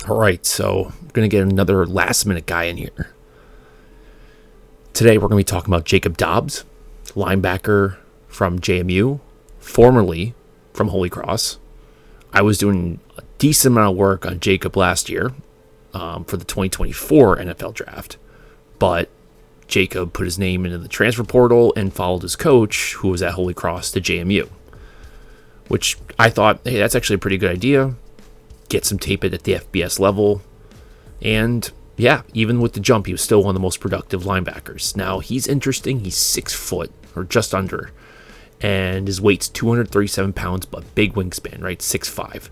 All right, so I'm going to get another last-minute guy in here. Today, we're going to be talking about Jacob Dobbs, linebacker from JMU, formerly from Holy Cross. I was doing a decent amount of work on Jacob last year for the 2024 NFL draft, but Jacob put his name into the transfer portal and followed his coach, who was at Holy Cross, to JMU, which I thought, hey, that's actually a pretty good idea. Get some tape at the FBS level. And yeah, even with the jump, he was still one of the most productive linebackers. Now, he's interesting. He's 6 foot or just under. And his weight's 237 pounds, but big wingspan, right? 6'5".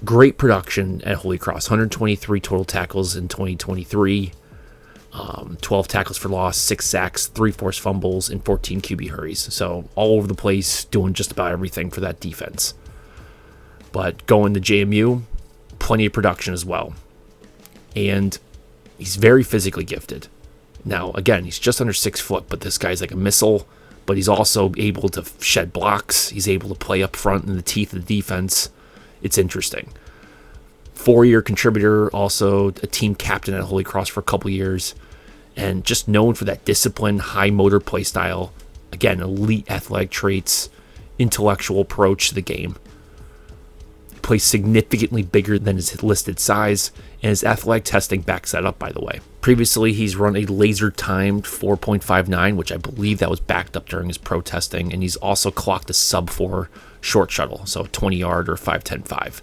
Great production at Holy Cross. 123 total tackles in 2023. 12 tackles for loss, 6 sacks, 3 forced fumbles, and 14 QB hurries. So all over the place, doing just about everything for that defense. But going to JMU, plenty of production as well. And he's very physically gifted. Now, again, he's just under 6 foot, but this guy's like a missile. But he's also able to shed blocks. He's able to play up front in the teeth of the defense. It's interesting. 4-year contributor, also a team captain at Holy Cross for a couple years. And just known for that discipline, high motor play style. Again, elite athletic traits, intellectual approach to the game. Plays significantly bigger than his listed size, and his athletic testing backs that up, by the way. Previously, he's run a laser-timed 4.59, which I believe that was backed up during his pro testing, and he's also clocked a sub-4 short shuttle, so 20-yard or 5.10.5.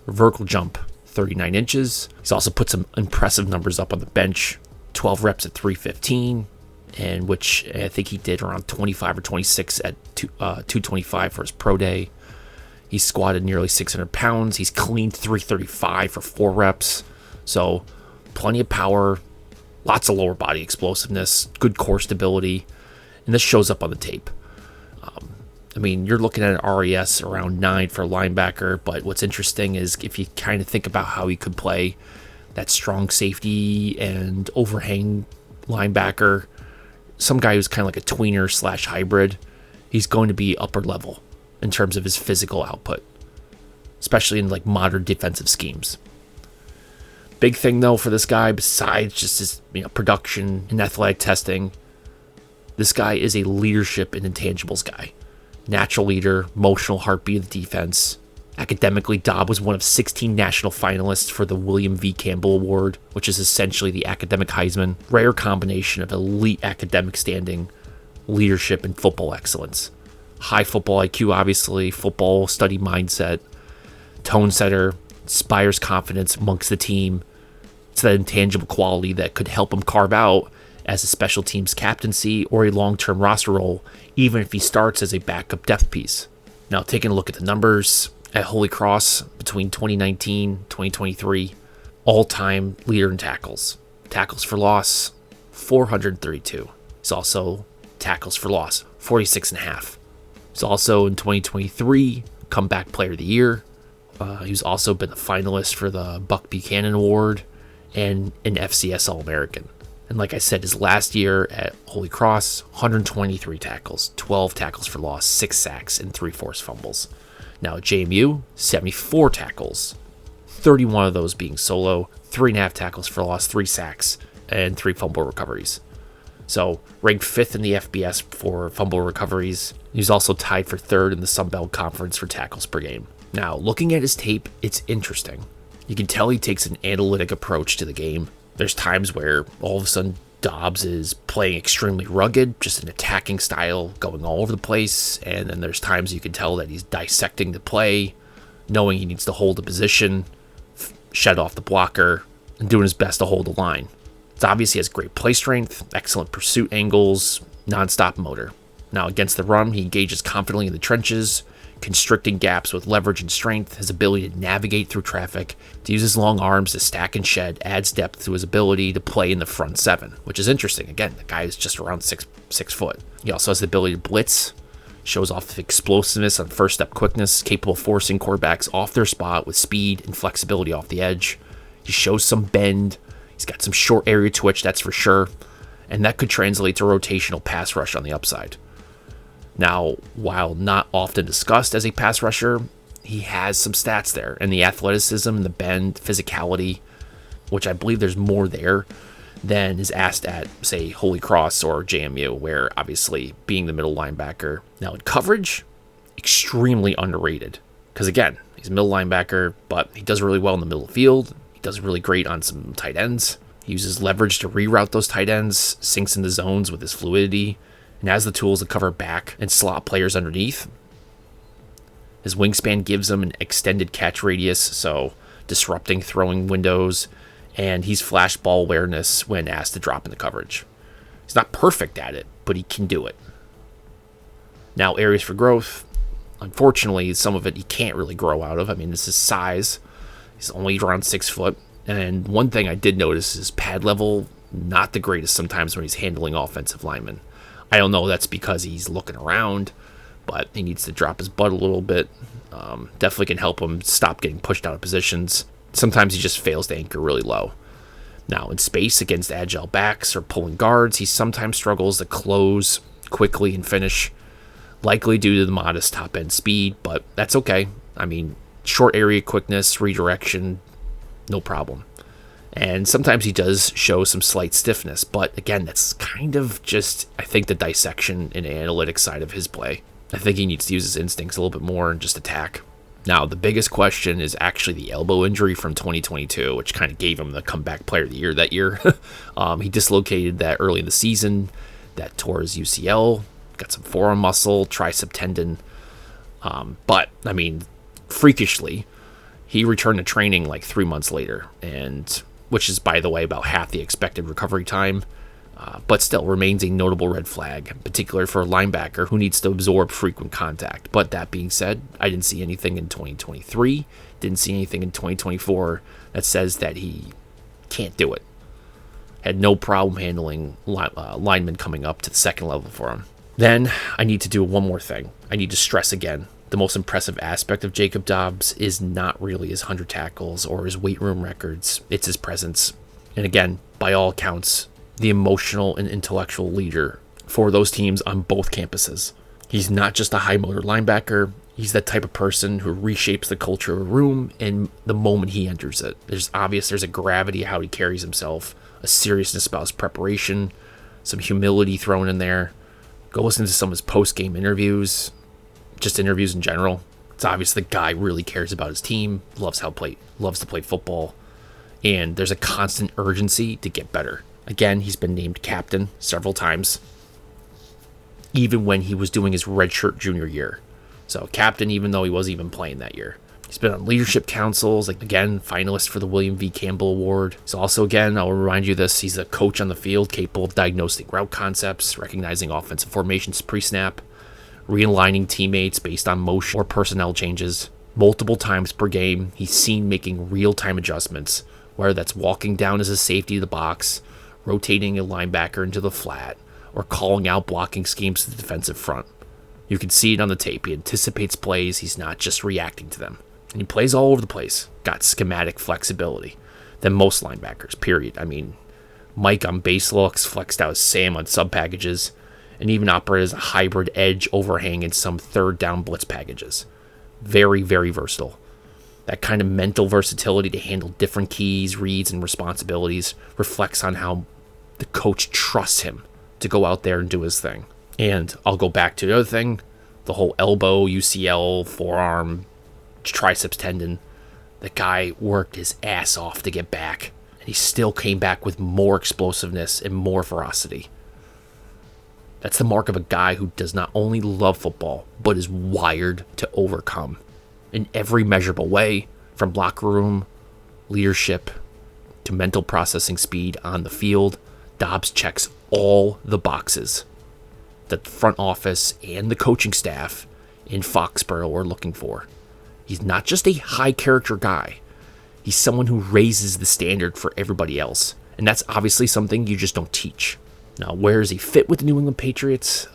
Vertical jump, 39 inches. He's also put some impressive numbers up on the bench, 12 reps at 315, and which I think he did around 25 or 26 at 225 for his pro day. He's squatted nearly 600 pounds. He's cleaned 335 for 4 reps. So plenty of power, lots of lower body explosiveness, good core stability. And this shows up on the tape. You're looking at an RES around 9 for a linebacker. But what's interesting is if you kind of think about how he could play that strong safety and overhang linebacker, some guy who's kind of like a tweener / hybrid, he's going to be upper level in terms of his physical output, especially in like modern defensive schemes. Big thing though for this guy, besides just his production and athletic testing, this guy is a leadership and intangibles guy. Natural leader, emotional heartbeat of the defense. Academically, Dobbs was one of 16 national finalists for the William V. Campbell Award, which is essentially the academic Heisman. Rare combination of elite academic standing, leadership, and football excellence. High football IQ, obviously, football study mindset, tone setter, inspires confidence amongst the team. It's that intangible quality that could help him carve out as a special teams captaincy or a long-term roster role, even if he starts as a backup depth piece. Now, taking a look at the numbers, at Holy Cross between 2019 2023, all-time leader in tackles. Tackles for loss, 432. He's also tackles for loss, 46.5. He's also in 2023 Comeback Player of the Year. He's also been a finalist for the Buck Buchanan Award and an FCS All-American. And like I said, his last year at Holy Cross, 123 tackles, 12 tackles for loss, 6 sacks, and 3 forced fumbles. Now at JMU, 74 tackles, 31 of those being solo, 3.5 tackles for loss, 3 sacks, and 3 fumble recoveries. So ranked 5th in the FBS for fumble recoveries. He's also tied for 3rd in the Sun Belt Conference for tackles per game. Now, looking at his tape, it's interesting. You can tell he takes an analytic approach to the game. There's times where all of a sudden Dobbs is playing extremely rugged, just an attacking style, going all over the place. And then there's times you can tell that he's dissecting the play, knowing he needs to hold the position, shed off the blocker, and doing his best to hold the line. It's obvious he has great play strength, excellent pursuit angles, non-stop motor. Now, against the run, he engages confidently in the trenches, constricting gaps with leverage and strength. His ability to navigate through traffic, to use his long arms to stack and shed, adds depth to his ability to play in the front 7, which is interesting. Again, the guy is just around 6 foot. He also has the ability to blitz, shows off explosiveness on first step quickness, capable of forcing quarterbacks off their spot with speed and flexibility off the edge. He shows some bend. He's got some short area twitch, that's for sure, and that could translate to rotational pass rush on the upside. Now, while not often discussed as a pass rusher, he has some stats there. And the athleticism, the bend, physicality, which I believe there's more there than is asked at, say, Holy Cross or JMU, where obviously being the middle linebacker. Now in coverage, extremely underrated. Because again, he's a middle linebacker, but he does really well in the middle of the field. He does really great on some tight ends. He uses leverage to reroute those tight ends, sinks into zones with his fluidity, and has the tools to cover back and slot players underneath. His wingspan gives him an extended catch radius, so disrupting throwing windows, and he's flash ball awareness when asked to drop into coverage. He's not perfect at it, but he can do it. Now, areas for growth, unfortunately, some of it he can't really grow out of. I mean, this is size. He's only around 6 foot. And one thing I did notice is pad level, not the greatest sometimes when he's handling offensive linemen. I don't know that's because he's looking around, but he needs to drop his butt a little bit. Definitely can help him stop getting pushed out of positions. Sometimes he just fails to anchor really low. Now, in space against agile backs or pulling guards, he sometimes struggles to close quickly and finish, likely due to the modest top-end speed, but that's okay. I mean, short area quickness, redirection, no problem. And sometimes he does show some slight stiffness, but again, that's kind of just, I think, the dissection and analytics side of his play. I think he needs to use his instincts a little bit more and just attack. Now, the biggest question is actually the elbow injury from 2022, which kind of gave him the comeback player of the year that year. He dislocated that early in the season, that tore his UCL, got some forearm muscle, tricep tendon. But, I mean, freakishly, he returned to training like 3 months later, and which is, by the way, about half the expected recovery time. But still remains a notable red flag, in particular for a linebacker who needs to absorb frequent contact. But that being said, I didn't see anything in 2023, didn't see anything in 2024 that says that he can't do it. Had no problem handling linemen coming up to the second level for him. Then I need to do one more thing. I need to stress again, the most impressive aspect of Jacob Dobbs is not really his 100 tackles or his weight room records, it's his presence. And again, by all accounts, the emotional and intellectual leader for those teams on both campuses. He's not just a high motor linebacker, he's that type of person who reshapes the culture of a room in the moment he enters it. There's a gravity how he carries himself, a seriousness about his preparation, some humility thrown in there. Go listen to some of his post-game interviews, just interviews in general. It's obvious the guy really cares about his team, loves to play football, and there's a constant urgency to get better. Again, he's been named captain several times, even when he was doing his redshirt junior year. So captain, even though he wasn't even playing that year. He's been on leadership councils, like again, finalist for the William V. Campbell Award. He's also, again, I'll remind you this, he's a coach on the field capable of diagnosing route concepts, recognizing offensive formations pre-snap, realigning teammates based on motion or personnel changes. Multiple times per game, he's seen making real-time adjustments, whether that's walking down as a safety to the box, rotating a linebacker into the flat, or calling out blocking schemes to the defensive front. You can see it on the tape. He anticipates plays. He's not just reacting to them. And he plays all over the place. Got schematic flexibility than most linebackers, period. I mean, Mike on base looks, flexed out Sam on sub packages, and even operated as a hybrid edge overhang in some third down blitz packages. Very, very versatile. That kind of mental versatility to handle different keys, reads, and responsibilities reflects on how the coach trusts him to go out there and do his thing. And I'll go back to the other thing, the whole elbow, UCL, forearm, triceps tendon. The guy worked his ass off to get back, and he still came back with more explosiveness and more ferocity. That's the mark of a guy who does not only love football, but is wired to overcome. In every measurable way, from locker room, leadership, to mental processing speed on the field, Dobbs checks all the boxes that the front office and the coaching staff in Foxborough are looking for. He's not just a high character guy. He's someone who raises the standard for everybody else. And that's obviously something you just don't teach. Now, where does he fit with the New England Patriots?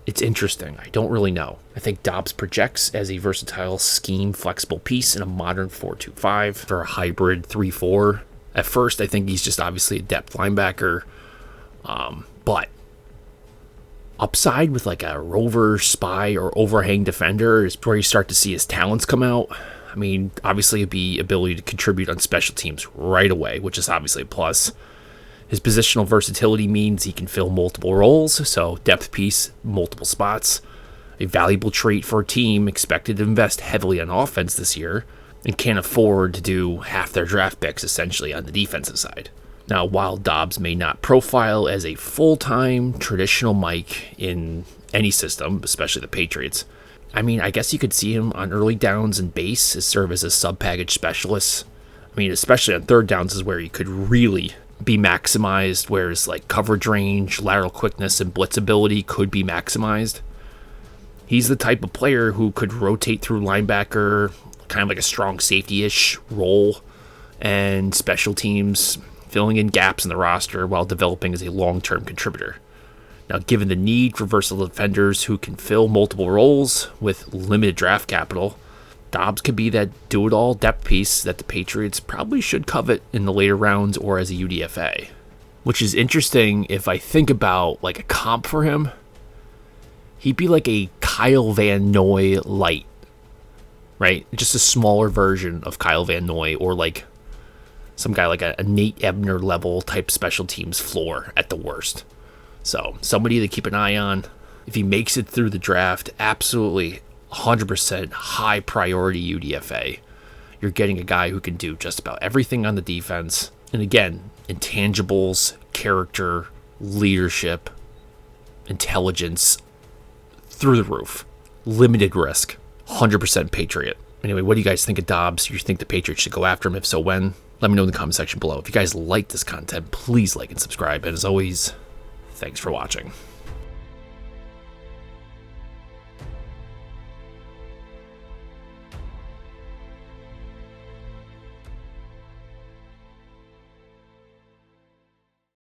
It's interesting. I don't really know. I think Dobbs projects as a versatile scheme flexible piece in a modern 4-2-5 or a hybrid 3-4. At first, I think he's just obviously a depth linebacker. But upside with like a rover, spy, or overhang defender is where you start to see his talents come out. I mean, obviously it'd be ability to contribute on special teams right away, which is obviously a plus. His positional versatility means he can fill multiple roles, so depth piece, multiple spots. A valuable trait for a team expected to invest heavily on offense this year and can't afford to do half their draft picks essentially on the defensive side. Now, while Dobbs may not profile as a full-time traditional Mike in any system, especially the Patriots, I mean, I guess you could see him on early downs and base as serve as a sub-package specialist. I mean, especially on third downs is where he could really be maximized, whereas like coverage range, lateral quickness, and blitz ability could be maximized. He's the type of player who could rotate through linebacker, kind of like a strong safety-ish role, and special teams, filling in gaps in the roster while developing as a long-term contributor. Now, given the need for versatile defenders who can fill multiple roles with limited draft capital, Dobbs could be that do-it-all depth piece that the Patriots probably should covet in the later rounds or as a UDFA. Which is interesting if I think about like a comp for him. He'd be like a Kyle Van Noy light, right? Just a smaller version of Kyle Van Noy, or like some guy like a Nate Ebner level type special teams floor at the worst. So somebody to keep an eye on. If he makes it through the draft, absolutely 100% high priority UDFA. You're getting a guy who can do just about everything on the defense. And again, intangibles, character, leadership, intelligence, through the roof. Limited risk. 100% Patriot. Anyway, what do you guys think of Dobbs? You think the Patriots should go after him? If so, when? Let me know in the comment section below. If you guys like this content, please like and subscribe. And as always, thanks for watching.